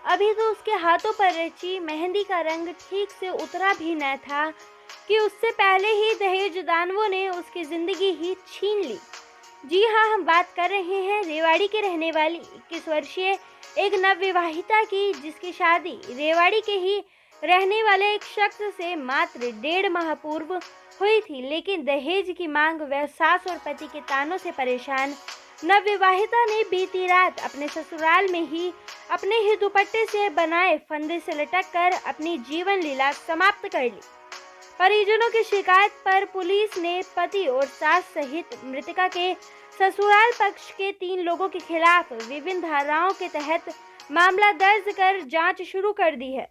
अभी तो उसके हाथों पर रची मेहंदी का रंग ठीक से उतरा भी न था कि उससे पहले ही दहेज दानवों ने उसकी जिंदगी ही छीन ली। जी हाँ, हम बात कर रहे हैं रेवाड़ी के रहने वाली 21 वर्षीय एक नवविवाहिता की, जिसकी शादी रेवाड़ी के ही रहने वाले एक शख्स से मात्र 1.5 माह पूर्व हुई थी। लेकिन दहेज की मांग व सास और पति के तानों से परेशान नवविवाहिता ने बीती रात अपने ससुराल में ही अपने ही दुपट्टे से बनाए फंदे से लटक कर अपनी जीवन लीला समाप्त कर ली। परिजनों की शिकायत पर पुलिस ने पति और सास सहित मृतका के ससुराल पक्ष के 3 लोगों के खिलाफ विभिन्न धाराओं के तहत मामला दर्ज कर जांच शुरू कर दी है।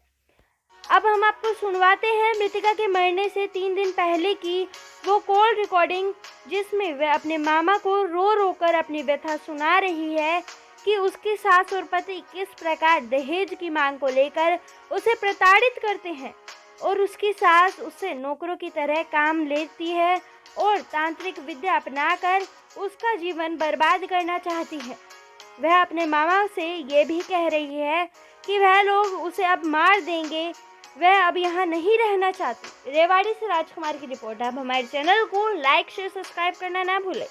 अब हम आपको सुनवाते हैं मृतका के मरने से 3 दिन पहले की वो कॉल रिकॉर्डिंग, जिसमें वह अपने मामा को रो रो कर अपनी व्यथा सुना रही है कि उसकी सास और पति किस प्रकार दहेज की मांग को लेकर उसे प्रताड़ित करते हैं और उसकी सास उससे नौकरों की तरह काम लेती है और तांत्रिक विद्या अपनाकर उसका जीवन बर्बाद करना चाहती है। वह अपने मामा से ये भी कह रही है कि वह लोग उसे अब मार देंगे, वह अब यहाँ नहीं रहना चाहती। रेवाड़ी से राजकुमार की रिपोर्ट। आप हमारे चैनल को लाइक शेयर सब्सक्राइब करना ना भूलें।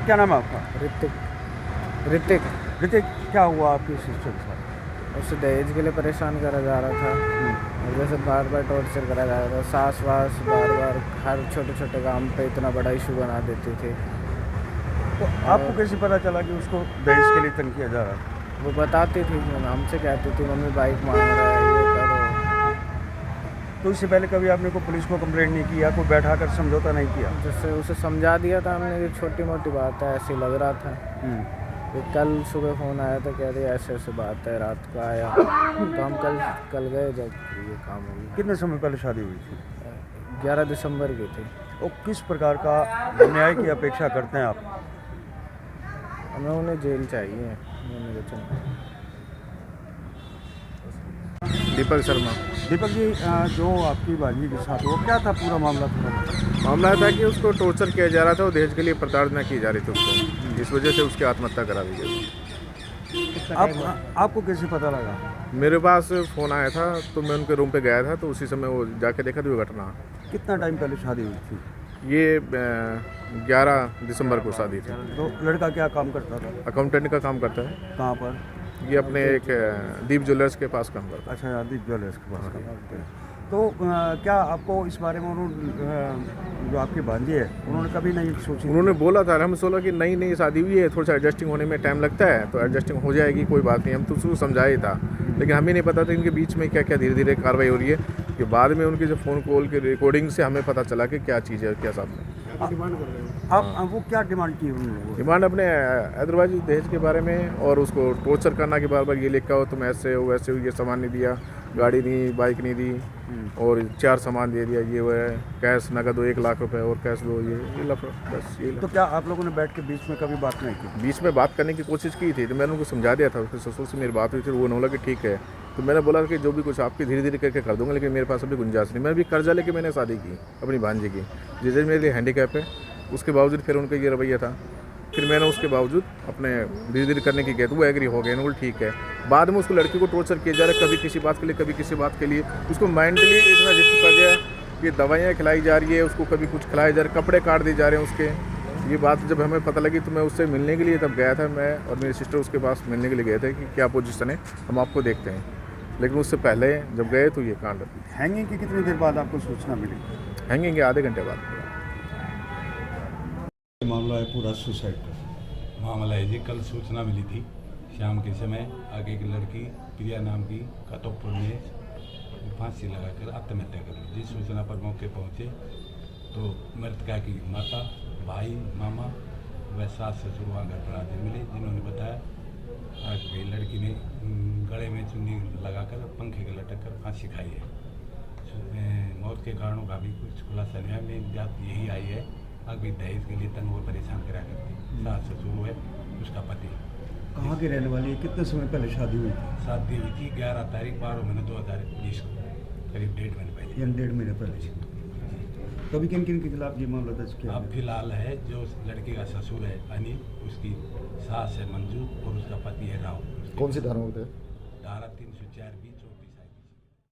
क्या नाम है आपका? ऋतिक। ऋतिक। ऋतिक, क्या हुआ आपकी सिस्टर के साथ? उससे दहेज के लिए परेशान करा जा रहा था और जैसे बार बार टॉर्चर करा जा रहा था। सास वास बार बार हर छोटे छोटे काम पे इतना बड़ा इशू बना देती थी। तो आपको कैसे पता चला कि उसको दहेज के लिए तंग किया जा रहा था? वो बताती थी, हमसे कहती थी मम्मी बाइक मांग रहा है, ये करो। तो इससे पहले कभी आपने को पुलिस को कंप्लेंट नहीं किया, कोई बैठा कर समझौता नहीं किया? जैसे उसे समझा दिया था हमने, ये छोटी मोटी बात है, ऐसे लग रहा था। फिर कल सुबह फ़ोन आया तो कह रही ऐसे ऐसे बात है, रात को आया तो हम कल गए जब ये काम हो गया। कितने समय पहले शादी हुई थी? 11 दिसंबर की थी। और किस प्रकार का न्याय की अपेक्षा करते हैं आप? हमें उन्हें जेल चाहिए। दीपक शर्मा। दीपक जी, जो आपकी बाजी के साथ वो क्या था पूरा मामला? थोड़ा मामला था कि उसको टॉर्चर किया जा रहा था और दहेज के लिए प्रताड़ना की जा रही थी उसको, इस वजह से उसकी आत्महत्या करा दी गई। आपको कैसे पता लगा? मेरे पास फ़ोन आया था तो मैं उनके रूम पे गया था, तो उसी समय वो जाके देखा थी वो घटना। कितना टाइम पहले शादी हुई थी? ये 11 दिसंबर को शादी थी। तो लड़का क्या काम करता था? अकाउंटेंट का काम करता है। कहाँ पर? ये अपने एक दीप ज्वेलर्स के पास काम करता है। अच्छा, आदित्य ज्वेलर्स के पास काम करते हैं। तो क्या आपको इस बारे में जो आपकी भांजी है उन्होंने कभी नहीं सोची? उन्होंने बोला था, हम सोचा कि नई नई शादी हुई है, थोड़ा सा एडजस्टिंग होने में टाइम लगता है, तो एडजस्टिंग हो जाएगी, कोई बात नहीं। हम तो उसको समझाया था, लेकिन हमें नहीं पता था इनके बीच में क्या क्या धीरे धीरे कार्रवाई हो रही है, कि बाद में उनकी जो फ़ोन कॉल की रिकॉर्डिंग से हमें पता चला कि क्या चीज़ है, क्या साथ में डिमांड कर रहे हैं आप। वो क्या डिमांड की उन्होंने? डिमांड अपने हैदराबादी दहेज के बारे में और उसको टॉर्चर करना कि बार बार ये लिखा हो तुम ऐसे हो वैसे हो, ये सामान नहीं दिया, गाड़ी नहीं, बाइक नहीं दी और 4 सामान दे दिया, ये वो है, कैश नगद दो 1 लाख रुपए और कैश दो, ये लफड़ा बस ये। तो क्या आप लोगों ने बैठ के बीच में कभी बात नहीं की? बीच में बात करने की कोशिश की थी, तो मैंने उनको समझा दिया था, उसके ससुर से मेरी बात हुई थी, वो बोला कि ठीक है। तो मैंने बोला कि जो भी कुछ आपकी धीरे धीरे करके कर दूंगा, लेकिन मेरे पास अभी गुंजाइश नहीं। मैं भी कर्जा लेके मैंने शादी की अपनी भांजी की, जिसे मेरे लिए हैंडीकैप है, उसके बावजूद फिर उनका ये रवैया था। फिर मैंने उसके बावजूद अपने धीरे धीरे करने की गए तो वो एग्री हो गए, बोल ठीक है। बाद में उसको लड़की को टॉर्चर किया जा रहा है, कभी किसी बात के लिए कभी किसी बात के लिए, उसको मेंटली इतना डिस्टर्ब कर दिया कि दवाइयाँ खिलाई जा रही है उसको, कभी कुछ खिलाए जा रहे, कपड़े काट दिए जा रहे हैं उसके। ये बात जब हमें पता लगी तो मैं उससे मिलने के लिए तब गया था, मैं और मेरी सिस्टर उसके पास मिलने के लिए गए थे कि क्या पोजीशन है, हम आपको देखते हैं। लेकिन उससे पहले जब गए तो ये कांड। हैंगिंग की कितनी देर बाद आपको सूचना मिली? हैंगिंग के आधे घंटे बाद। मामला है पूरा सुसाइड का मामला है जी। कल सूचना मिली थी शाम के समय, आगे की लड़की प्रिया नाम की कतोपुर में फांसी लगाकर आत्महत्या कर ली। जिस सूचना पर मौके पहुंचे तो मृतका की माता, भाई, मामा व सास ससुर वहाँ घर पर आते मिले, जिन्होंने बताया कि लड़की ने गले में चुन्नी लगाकर पंखे के लटक कर फांसी खाई है। मौत के कारणों का भी कुछ खुलासा नहीं है। मेन बात यही आई है, अभी दहेज के लिए तंग व परेशान करा करती। सास ससुर है, उसका पति। कहाँ के रहने वाली है? कितने समय पहले शादी हुई थी? शादी हुई थी 11 तारीख 12 महीने 2020 को, करीब 1.5 महीने पहले। यानी 1.5 महीने पहले। तो अभी किन किन के खिलाफ ये मामला दर्ज किया? अब फिलहाल है जो लड़के का ससुर है अनिल, उसकी सास है मंजू और उसका पति है राहुल। कौन सी धारा होते हैं? धारा 304 भी